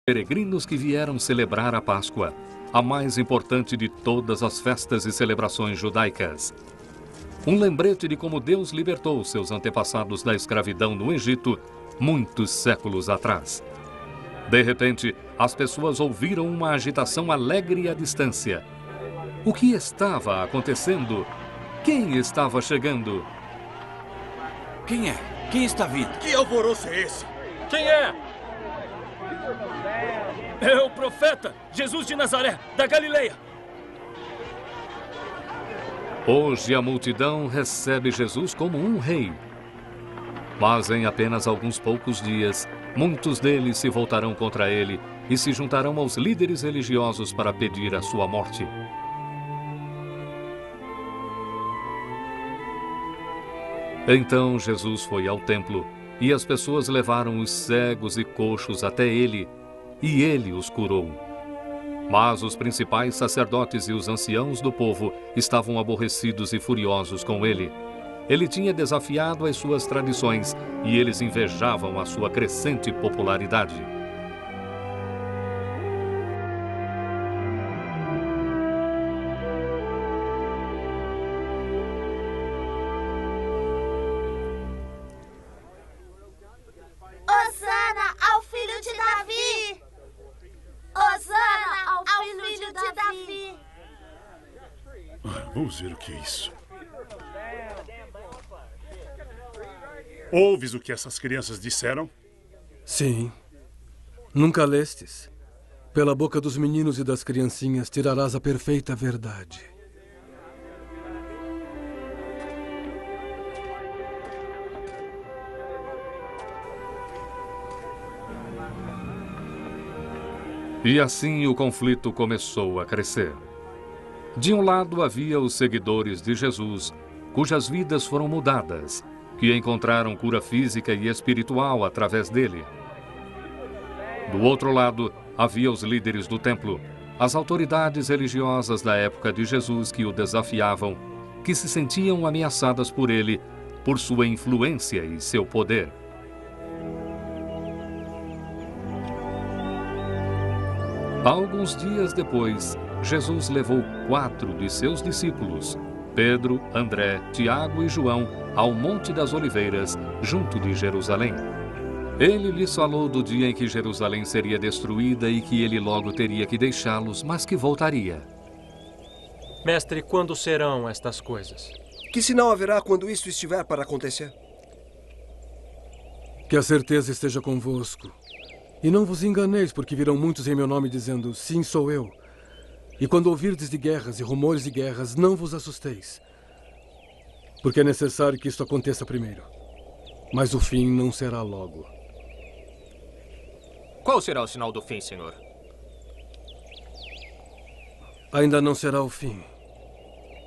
peregrinos que vieram celebrar a Páscoa, a mais importante de todas as festas e celebrações judaicas. Um lembrete de como Deus libertou seus antepassados da escravidão no Egito muitos séculos atrás. De repente, as pessoas ouviram uma agitação alegre à distância. O que estava acontecendo? Quem estava chegando? Quem é? Quem está vindo? Que alvoroço é esse? Quem é? É o profeta Jesus de Nazaré, da Galileia. Hoje a multidão recebe Jesus como um rei. Mas em apenas alguns poucos dias, muitos deles se voltarão contra ele e se juntarão aos líderes religiosos para pedir a sua morte. Então Jesus foi ao templo e as pessoas levaram os cegos e coxos até ele e ele os curou. Mas os principais sacerdotes e os anciãos do povo estavam aborrecidos e furiosos com ele. Ele tinha desafiado as suas tradições e eles invejavam a sua crescente popularidade. Hosana ao filho de Davi! Hosana ao filho de Davi! Vamos ver o que é isso. Ouves o que essas crianças disseram? Sim. Nunca lestes. Pela boca dos meninos e das criancinhas tirarás a perfeita verdade. E assim o conflito começou a crescer. De um lado havia os seguidores de Jesus, cujas vidas foram mudadas, que encontraram cura física e espiritual através dele. Do outro lado, havia os líderes do templo, as autoridades religiosas da época de Jesus que o desafiavam, que se sentiam ameaçadas por ele, por sua influência e seu poder. Alguns dias depois, Jesus levou 4 de seus discípulos, Pedro, André, Tiago e João, ao Monte das Oliveiras, junto de Jerusalém. Ele lhes falou do dia em que Jerusalém seria destruída e que ele logo teria que deixá-los, mas que voltaria. Mestre, quando serão estas coisas? Que sinal haverá quando isso estiver para acontecer? Que a certeza esteja convosco. E não vos enganeis, porque virão muitos em meu nome dizendo, sim, sou eu. E quando ouvirdes de guerras e rumores de guerras, não vos assusteis. Porque é necessário que isto aconteça primeiro. Mas o fim não será logo. Qual será o sinal do fim, senhor? Ainda não será o fim.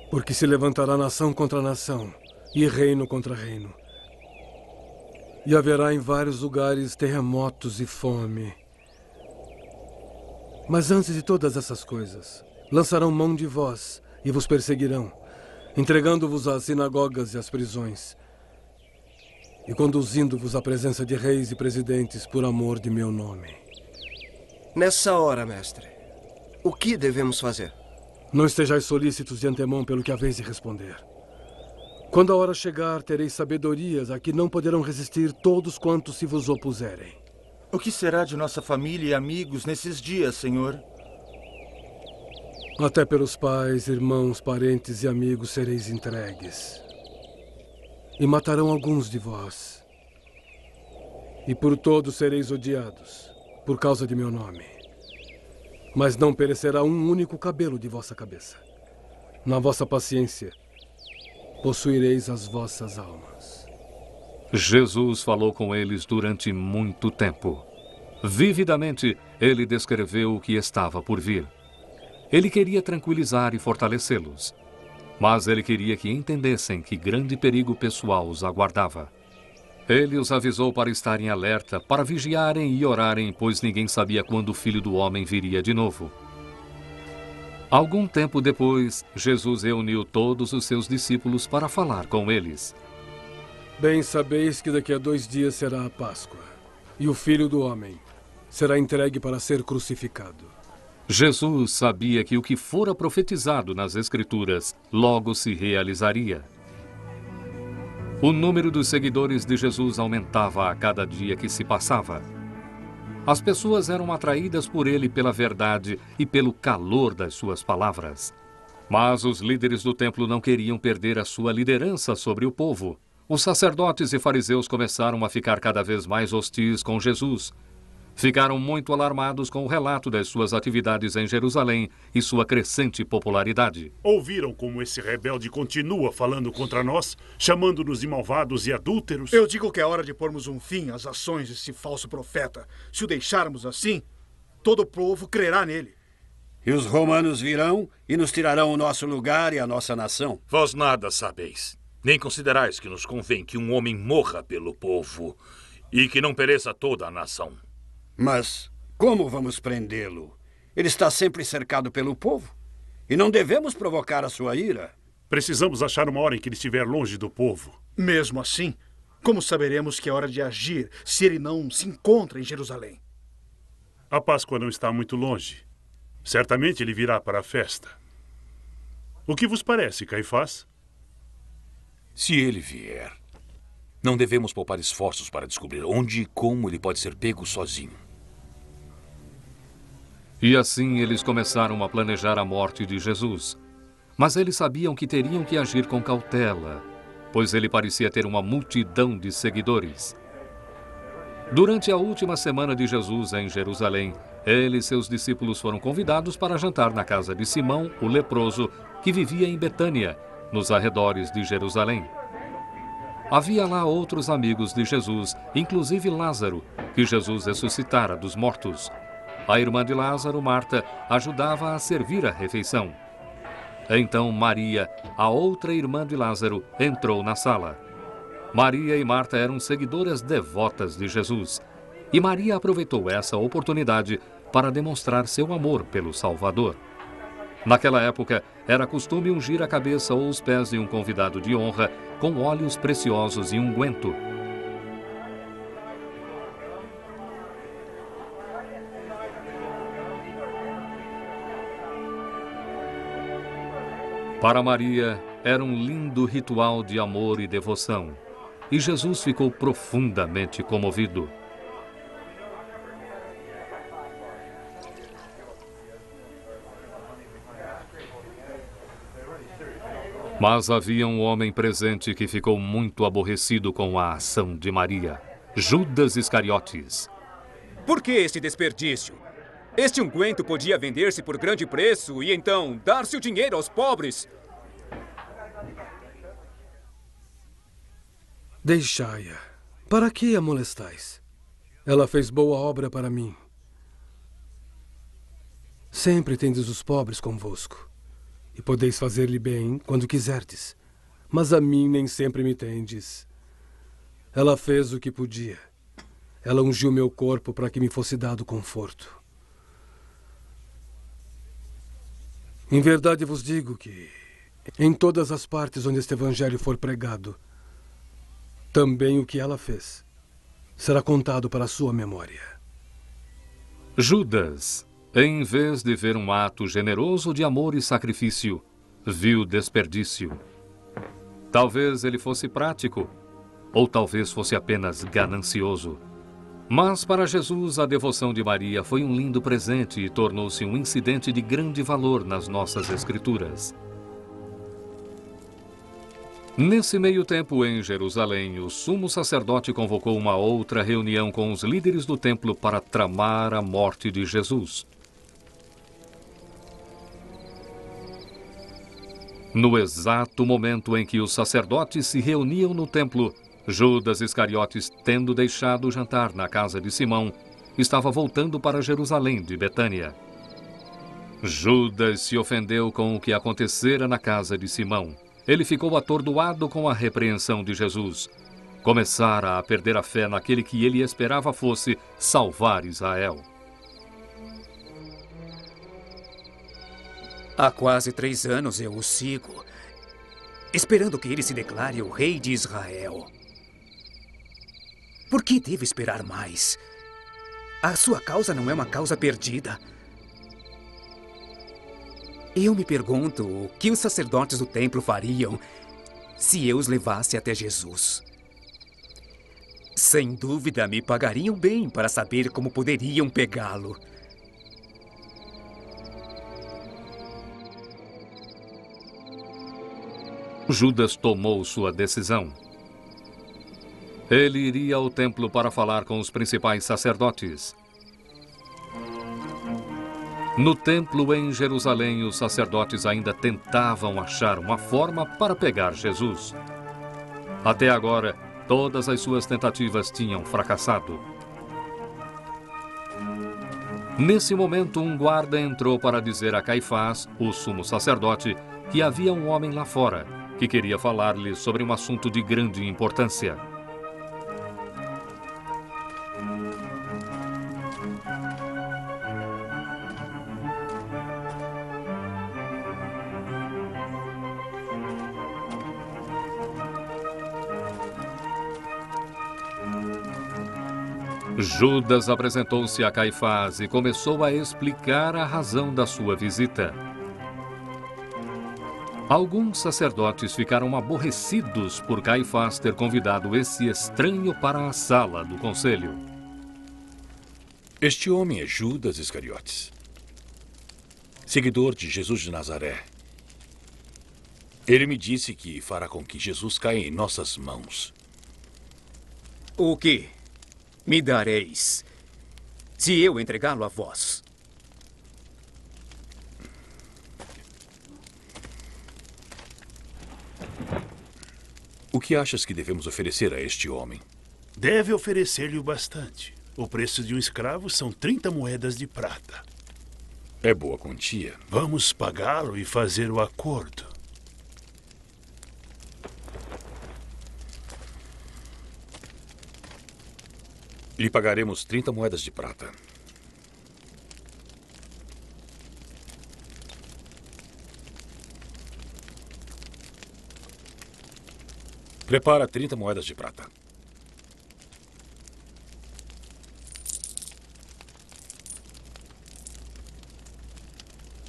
Porque se levantará nação contra nação e reino contra reino. E haverá em vários lugares terremotos e fome. Mas antes de todas essas coisas, lançarão mão de vós e vos perseguirão, entregando-vos às sinagogas e às prisões, e conduzindo-vos à presença de reis e presidentes por amor de meu nome. Nessa hora, mestre, o que devemos fazer? Não estejais solícitos de antemão pelo que haveis de responder. Quando a hora chegar, tereis sabedorias a que não poderão resistir todos quantos se vos opuserem. O que será de nossa família e amigos nesses dias, senhor? Até pelos pais, irmãos, parentes e amigos sereis entregues. E matarão alguns de vós. E por todos sereis odiados, por causa de meu nome. Mas não perecerá um único cabelo de vossa cabeça. Na vossa paciência, possuireis as vossas almas. Jesus falou com eles durante muito tempo. Vividamente, ele descreveu o que estava por vir. Ele queria tranquilizar e fortalecê-los. Mas ele queria que entendessem que grande perigo pessoal os aguardava. Ele os avisou para estarem alerta, para vigiarem e orarem, pois ninguém sabia quando o Filho do Homem viria de novo. Algum tempo depois, Jesus reuniu todos os seus discípulos para falar com eles. Bem sabeis que daqui a 2 dias será a Páscoa, e o Filho do Homem será entregue para ser crucificado. Jesus sabia que o que fora profetizado nas Escrituras logo se realizaria. O número dos seguidores de Jesus aumentava a cada dia que se passava. As pessoas eram atraídas por ele pela verdade e pelo calor das suas palavras. Mas os líderes do templo não queriam perder a sua liderança sobre o povo. Os sacerdotes e fariseus começaram a ficar cada vez mais hostis com Jesus. Ficaram muito alarmados com o relato das suas atividades em Jerusalém e sua crescente popularidade. Ouviram como esse rebelde continua falando contra nós, chamando-nos de malvados e adúlteros? Eu digo que é hora de pormos um fim às ações desse falso profeta. Se o deixarmos assim, todo o povo crerá nele. E os romanos virão e nos tirarão o nosso lugar e a nossa nação. Vós nada sabeis, nem considerais que nos convém que um homem morra pelo povo e que não pereça toda a nação. Mas como vamos prendê-lo? Ele está sempre cercado pelo povo. E não devemos provocar a sua ira. Precisamos achar uma hora em que ele estiver longe do povo. Mesmo assim, como saberemos que é hora de agir se ele não se encontra em Jerusalém? A Páscoa não está muito longe. Certamente ele virá para a festa. O que vos parece, Caifás? Se ele vier, não devemos poupar esforços para descobrir onde e como ele pode ser pego sozinho. E assim eles começaram a planejar a morte de Jesus. Mas eles sabiam que teriam que agir com cautela, pois ele parecia ter uma multidão de seguidores. Durante a última semana de Jesus em Jerusalém, ele e seus discípulos foram convidados para jantar na casa de Simão, o leproso, que vivia em Betânia, nos arredores de Jerusalém. Havia lá outros amigos de Jesus, inclusive Lázaro, que Jesus ressuscitara dos mortos. A irmã de Lázaro, Marta, ajudava a servir a refeição. Então Maria, a outra irmã de Lázaro, entrou na sala. Maria e Marta eram seguidoras devotas de Jesus. E Maria aproveitou essa oportunidade para demonstrar seu amor pelo Salvador. Naquela época, era costume ungir a cabeça ou os pés de um convidado de honra com óleos preciosos e unguento. Para Maria, era um lindo ritual de amor e devoção. E Jesus ficou profundamente comovido. Mas havia um homem presente que ficou muito aborrecido com a ação de Maria, Judas Iscariotes. Por que este desperdício? Este unguento podia vender-se por grande preço e então dar-se o dinheiro aos pobres. Deixai-a. Para que a molestais? Ela fez boa obra para mim. Sempre tendes os pobres convosco, e podeis fazer-lhe bem quando quiserdes. Mas a mim nem sempre me tendes. Ela fez o que podia. Ela ungiu meu corpo para que me fosse dado conforto. Em verdade vos digo que, em todas as partes onde este evangelho for pregado, também o que ela fez será contado para a sua memória. Judas, em vez de ver um ato generoso de amor e sacrifício, viu desperdício. Talvez ele fosse prático, ou talvez fosse apenas ganancioso. Mas para Jesus, a devoção de Maria foi um lindo presente e tornou-se um incidente de grande valor nas nossas Escrituras. Nesse meio tempo, em Jerusalém, o sumo sacerdote convocou uma outra reunião com os líderes do templo para tramar a morte de Jesus. No exato momento em que os sacerdotes se reuniam no templo, Judas Iscariotes, tendo deixado o jantar na casa de Simão, estava voltando para Jerusalém de Betânia. Judas se ofendeu com o que acontecera na casa de Simão. Ele ficou atordoado com a repreensão de Jesus. Começara a perder a fé naquele que ele esperava fosse salvar Israel. Há quase 3 anos eu o sigo, esperando que ele se declare o rei de Israel. Por que devo esperar mais? A sua causa não é uma causa perdida. Eu me pergunto o que os sacerdotes do templo fariam se eu os levasse até Jesus. Sem dúvida, me pagariam bem para saber como poderiam pegá-lo. Judas tomou sua decisão. Ele iria ao templo para falar com os principais sacerdotes. No templo em Jerusalém, os sacerdotes ainda tentavam achar uma forma para pegar Jesus. Até agora, todas as suas tentativas tinham fracassado. Nesse momento, um guarda entrou para dizer a Caifás, o sumo sacerdote, que havia um homem lá fora que queria falar-lhe sobre um assunto de grande importância. Judas apresentou-se a Caifás e começou a explicar a razão da sua visita. Alguns sacerdotes ficaram aborrecidos por Caifás ter convidado esse estranho para a sala do conselho. Este homem é Judas Iscariotes, seguidor de Jesus de Nazaré. Ele me disse que fará com que Jesus caia em nossas mãos. O que me dareis se eu entregá-lo a vós? O que achas que devemos oferecer a este homem? Deve oferecer-lhe o bastante. O preço de um escravo são 30 moedas de prata. É boa quantia. Vamos pagá-lo e fazer o acordo. Lhe pagaremos 30 moedas de prata. Prepara 30 moedas de prata.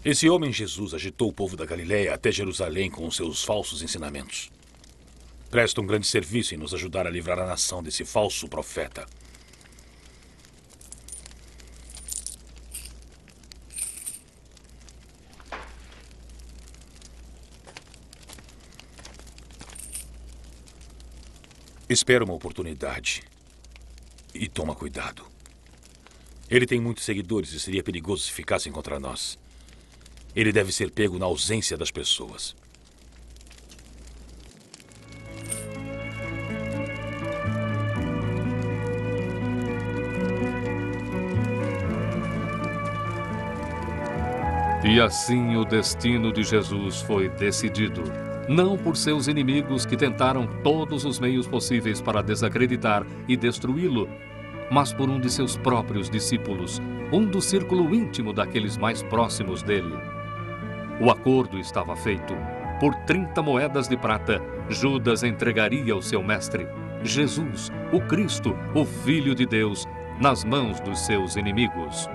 Esse homem Jesus agitou o povo da Galileia até Jerusalém com os seus falsos ensinamentos. Presta um grande serviço em nos ajudar a livrar a nação desse falso profeta. Espera uma oportunidade e toma cuidado. Ele tem muitos seguidores e seria perigoso se ficassem contra nós. Ele deve ser pego na ausência das pessoas. E assim o destino de Jesus foi decidido. Não por seus inimigos que tentaram todos os meios possíveis para desacreditar e destruí-lo, mas por um de seus próprios discípulos, um do círculo íntimo daqueles mais próximos dele. O acordo estava feito. Por 30 moedas de prata, Judas entregaria o seu mestre, Jesus, o Cristo, o Filho de Deus, nas mãos dos seus inimigos.